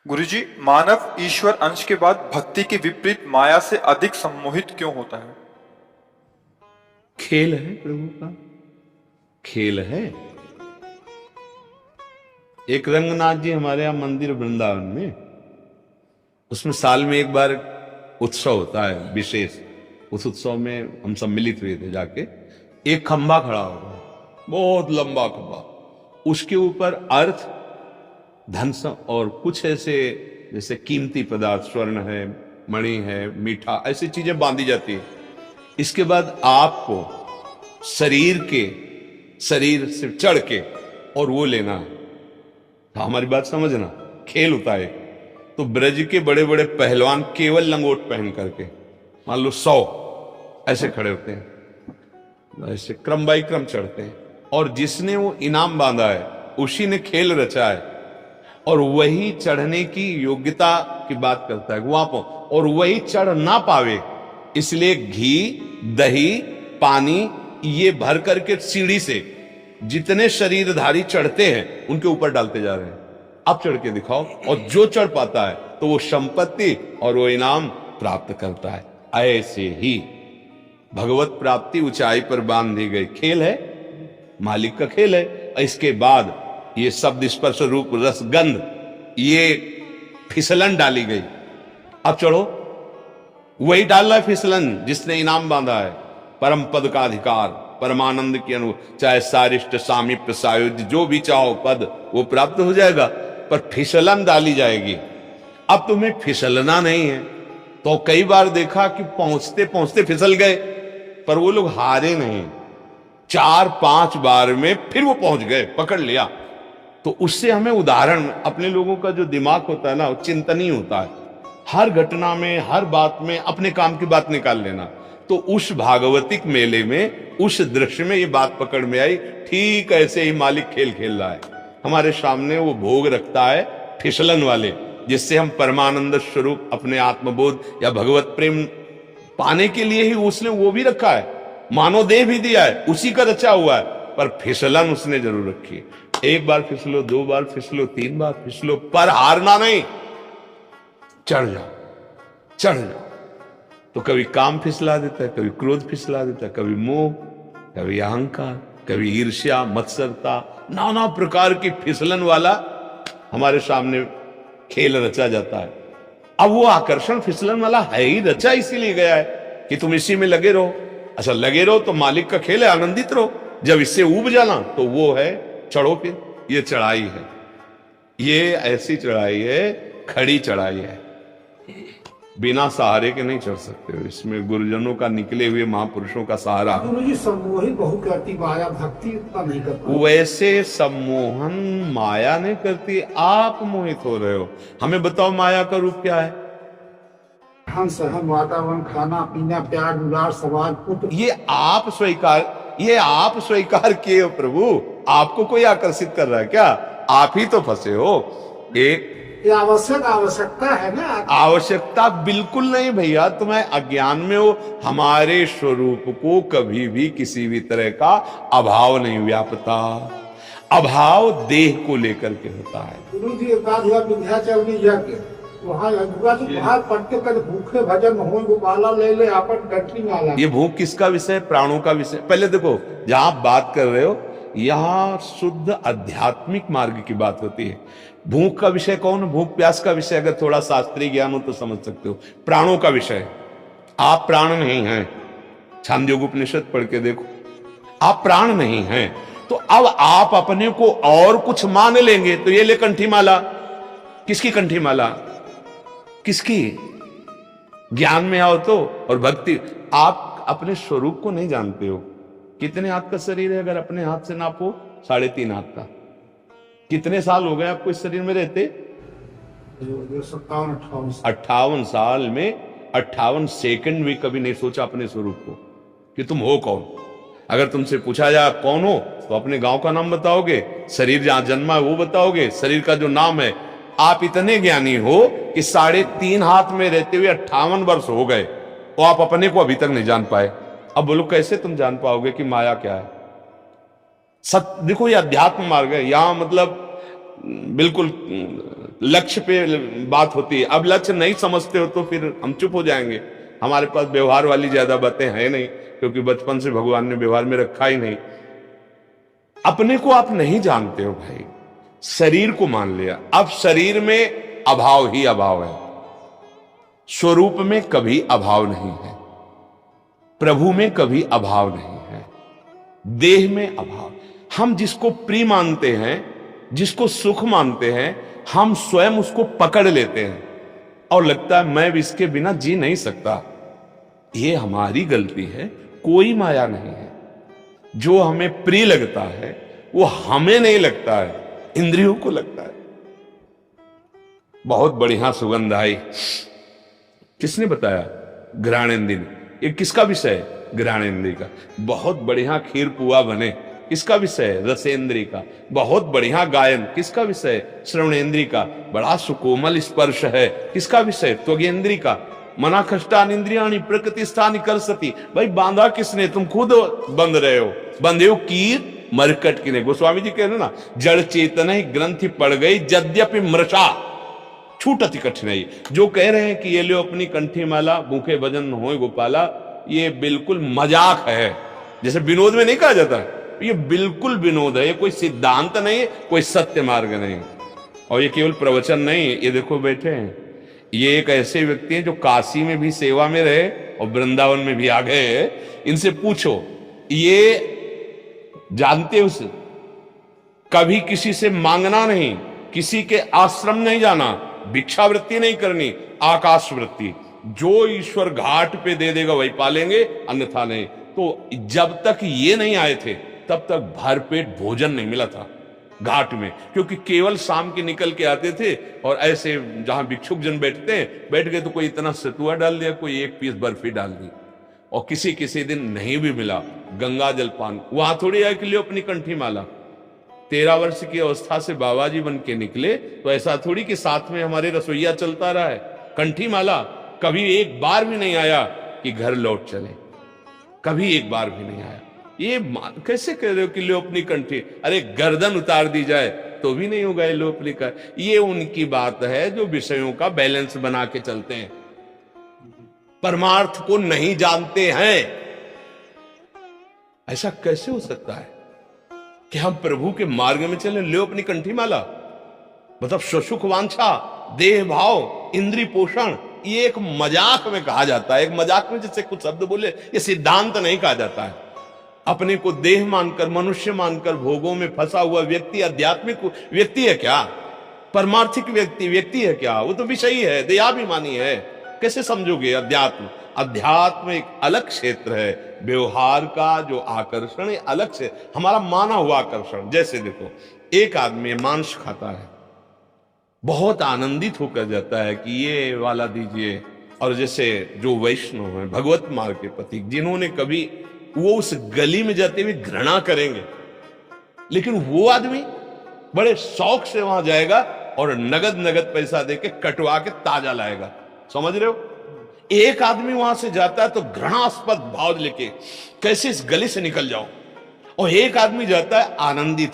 गुरुजी, मानव ईश्वर अंश के बाद भक्ति के विपरीत माया से अधिक सम्मोहित क्यों होता है? खेल है प्रभु का, खेल है। एक रंगनाथ जी हमारे यहां मंदिर वृंदावन में, उसमें साल में एक बार उत्सव होता है विशेष। उस उत्सव में हम सब मिलित हुए थे जाके। एक खंभा खड़ा होगा, बहुत लंबा खंभा, उसके ऊपर अर्थ, धन और कुछ ऐसे जैसे कीमती पदार्थ, स्वर्ण है, मणि है, मीठा, ऐसी चीजें बांधी जाती है। इसके बाद आपको शरीर से चढ़ के और वो लेना है। तो हमारी बात समझना, खेल होता है। तो ब्रज के बड़े बड़े पहलवान केवल लंगोट पहन करके, मान लो 100 ऐसे खड़े होते हैं, ऐसे क्रम बाई क्रम चढ़ते हैं, और जिसने वो इनाम बांधा है उसी ने खेल रचा है, और वही चढ़ने की योग्यता की बात करता है वहां पर, और वही चढ़ ना पावे इसलिए घी, दही, पानी ये भर करके सीढ़ी से जितने शरीरधारी चढ़ते हैं उनके ऊपर डालते जा रहे हैं। अब चढ़ के दिखाओ, और जो चढ़ पाता है तो वो संपत्ति और वो इनाम प्राप्त करता है। ऐसे ही भगवत प्राप्ति ऊंचाई पर बांध दी गई, खेल है, मालिक का खेल है। इसके बाद ये शब्द, स्पर्श, रूप, रस, गंध, ये फिसलन डाली गई। अब चढ़ो, वही डाल रहा है फिसलन जिसने इनाम बांधा है, परम पद का अधिकार, परमानंद की अनुभव, चाहे सारिष्ट, सामीप्य, सायुज्य, जो भी चाहो पद वो प्राप्त हो जाएगा, पर फिसलन डाली जाएगी। अब तुम्हें फिसलना नहीं है, तो कई बार देखा कि पहुंचते पहुंचते फिसल गए, पर वो लोग हारे नहीं, 4-5 बार में फिर वो पहुंच गए, पकड़ लिया। तो उससे हमें उदाहरण, अपने लोगों का जो दिमाग होता है ना, वो चिंतनीय होता है, हर घटना में, हर बात में अपने काम की बात निकाल लेना। तो उस भागवतिक मेले में, उस दृश्य में ये बात पकड़ में आई। ठीक ऐसे ही मालिक खेल खेल रहा है हमारे सामने, वो भोग रखता है फिसलन वाले, जिससे हम परमानंद स्वरूप अपने आत्मबोध या भगवत प्रेम पाने के लिए ही उसने वो भी रखा है, मानव देह भी दिया है, उसी का रचा हुआ है, पर फिसलन उसने जरूर रखी है। एक बार फिसलो, 2 बार फिसलो, 3 बार फिसलो, पर हारना नहीं, चढ़ जाओ। तो कभी काम फिसला देता है, कभी क्रोध फिसला देता है, कभी मोह, कभी अहंकार, कभी ईर्ष्या, मत्सरता, नाना प्रकार की फिसलन वाला हमारे सामने खेल रचा जाता है। अब वो आकर्षण फिसलन वाला है ही रचा, इसीलिए गया है कि तुम इसी में लगे रहो। अच्छा, लगे रहो तो मालिक का खेल है, आनंदित रहो। जब इससे ऊब जाना तो वो है चढ़ो, फिर ये चढ़ाई है, ये ऐसी चढ़ाई है, खड़ी चढ़ाई है, बिना सहारे के नहीं चढ़ सकते हो। इसमें गुरुजनों का, निकले हुए महापुरुषों का सहारा। गुरुजी, सम्मोहित बहुत करती माया, भक्ति उतना नहीं करती। वैसे सम्मोहन माया नहीं करती, आप मोहित हो रहे हो। हमें बताओ माया का रूप क्या है? हम सहन, वातावरण, खाना पीना, प्यार, दुलार, समाज, पुत्र, ये आप स्वीकार किए हो प्रभु। आपको कोई आकर्षित कर रहा है क्या? आप ही तो फंसे हो। ये आवश्यकता है ना। आवश्यकता बिल्कुल नहीं भैया, तुम्हें अज्ञान में हो। हमारे स्वरूप को कभी भी किसी भी तरह का अभाव नहीं व्यापता। अभाव देह को लेकर के होता है। गुरुजी, एक बात हुआ, विंध्याचल में यज्ञ, वहाँ बाहर पढ़ते कर भूखे भजन हो, गोपाला ले ले अपन गठरी माला। ये भूख किसका विषय? प्राणों का विषय। पहले देखो, जहां आप बात कर रहे हो, यहां शुद्ध आध्यात्मिक मार्ग की बात होती है। भूख का विषय कौन? भूख प्यास का विषय अगर थोड़ा शास्त्रीय ज्ञान हो तो समझ सकते हो। प्राणों का विषय, आप प्राण नहीं हैं। छांदोग्य उपनिषद पढ़ के देखो, आप प्राण नहीं हैं। तो अब आप अपने को और कुछ मान लेंगे तो ये ले कंठी माला। किसकी कंठी माला? किसकी? ज्ञान में आओ तो, और भक्ति। आप अपने स्वरूप को नहीं जानते हो। कितने हाथ का शरीर है? अगर अपने हाथ से नापो, 3.5 हाथ का। कितने साल हो गए आपको इस शरीर में रहते? 58 साल में 58 सेकंड भी कभी नहीं सोचा अपने स्वरूप को कि तुम हो कौन। अगर तुमसे पूछा जाए कौन हो, तो अपने गांव का नाम बताओगे, शरीर जहां जन्मा है वो बताओगे, शरीर का जो नाम है। आप इतने ज्ञानी हो कि 3.5 हाथ में रहते हुए 58 वर्ष हो गए, और आप अपने को अभी तक नहीं जान पाए। अब बोलो, कैसे तुम जान पाओगे कि माया क्या है? देखो, ये अध्यात्म मार्ग है। यहां मतलब बिल्कुल लक्ष्य पे बात होती है। अब लक्ष्य नहीं समझते हो तो फिर हम चुप हो जाएंगे। हमारे पास व्यवहार वाली ज्यादा बातें हैं नहीं, क्योंकि बचपन से भगवान ने व्यवहार में रखा ही नहीं। अपने को आप नहीं जानते हो भाई, शरीर को मान लिया। अब शरीर में अभाव ही अभाव है, स्वरूप में कभी अभाव नहीं है, प्रभु में कभी अभाव नहीं है, देह में अभाव। हम जिसको प्रिय मानते हैं, जिसको सुख मानते हैं, हम स्वयं उसको पकड़ लेते हैं और लगता है मैं भी इसके बिना जी नहीं सकता। ये हमारी गलती है, कोई माया नहीं है। जो हमें प्रिय लगता है वो हमें नहीं लगता है, इंद्रियों को लगता है। बहुत बढ़िया सुगंध आई, किसने बताया? घ्राणेन्द्रिय ने। ये किसका विषय है? घ्राणेन्द्रिय का। बहुत बढ़िया खीर पुआ बने, किसका विषय है? रसेंद्रिय का। बहुत बढ़िया गायन, किसका विषय है? श्रवणेन्द्रिय का। बड़ा सुकोमल स्पर्श है, किसका विषय? त्वगेन्द्रिय का। मना खष्टान इंद्रियाणी प्रकृति स्थान कर सती। भाई बांधा किसने? तुम खुद बंध रहे हो। बंधे हो कीर मरकट की ने। गोस्वामी जी कह रहे ना, जड़ चेतन ही ग्रंथि पड़ गई यद्यपि मृषा छूटति कठिनाई। जो कह रहे हैं कि ये लो अपनी कंठी माला, भूखे भजन होए गोपाला, ये बिल्कुल मजाक है। जैसे विनोद में नहीं कहा जाता, ये बिल्कुल विनोद है। ये कोई सिद्धांत नहीं है, कोई सत्य मार्ग नहीं। और ये केवल प्रवचन नहीं, ये देखो बैठे हैं, ये एक ऐसे व्यक्ति हैं जो काशी में भी सेवा में रहे और वृंदावन में भी आ गए। इनसे पूछो, ये जानते उसे कभी किसी से मांगना नहीं, किसी के आश्रम नहीं जाना, भिक्षावृत्ति नहीं करनी, आकाश वृत्ति। जो ईश्वर घाट पे दे देगा वही पालेंगे, अन्यथा नहीं। तो जब तक ये नहीं आए थे तब तक भरपेट भोजन नहीं मिला था घाट में, क्योंकि केवल शाम के निकल के आते थे और ऐसे जहां भिक्षुक जन बैठते हैं, बैठ गए तो कोई इतना सतुआ डाल दिया, कोई एक पीस बर्फी डाल दी। और किसी किसी दिन नहीं भी मिला, गंगा जल पान। वहां थोड़ी आए कि लियो अपनी कंठी माला। 13 वर्ष की अवस्था से बाबा जी बन के निकले, तो ऐसा थोड़ी कि साथ में हमारे रसोईया चलता रहा है। कंठी माला कभी एक बार भी नहीं आया कि घर लौट चले, कभी एक बार भी नहीं आया। ये कैसे कह रहे हो कि लो अपनी कंठी? अरे गर्दन उतार दी जाए तो भी नहीं होगा ये लो अपनी का। ये उनकी बात है जो विषयों का बैलेंस बना के चलते हैं, परमार्थ को नहीं जानते हैं। ऐसा कैसे हो सकता है कि हम प्रभु के मार्ग में चले? लो अपनी कंठी माला, मतलब सुख वांछा, देह भाव, इंद्रिय पोषण, ये एक मजाक में कहा जाता है। एक मजाक में जैसे कुछ शब्द बोले, ये सिद्धांत नहीं कहा जाता है। अपने को देह मानकर, मनुष्य मानकर भोगों में फंसा हुआ व्यक्ति आध्यात्मिक व्यक्ति है क्या? परमार्थिक व्यक्ति है क्या? वो तो विषयी है, देहाभिमानी है। कैसे समझोगे अध्यात्म? अध्यात्म एक अलग क्षेत्र है, व्यवहार का जो आकर्षण है अलग से, हमारा माना हुआ आकर्षण। जैसे देखो, एक आदमी मांस खाता है, बहुत आनंदित होकर जाता है कि ये वाला दीजिए। और जैसे जो वैष्णव है, भगवत मार्ग के प्रतीक, जिन्होंने कभी, वो उस गली में जाते हुए घृणा करेंगे, लेकिन वो आदमी बड़े शौक से वहां जाएगा और नगद पैसा देके कटवा के ताजा लाएगा। समझ रहे हो? एक आदमी वहां से जाता है तो घृणास्पद भाव लेके, कैसे इस गली से निकल जाओ। और एक आदमी जाता है आनंदित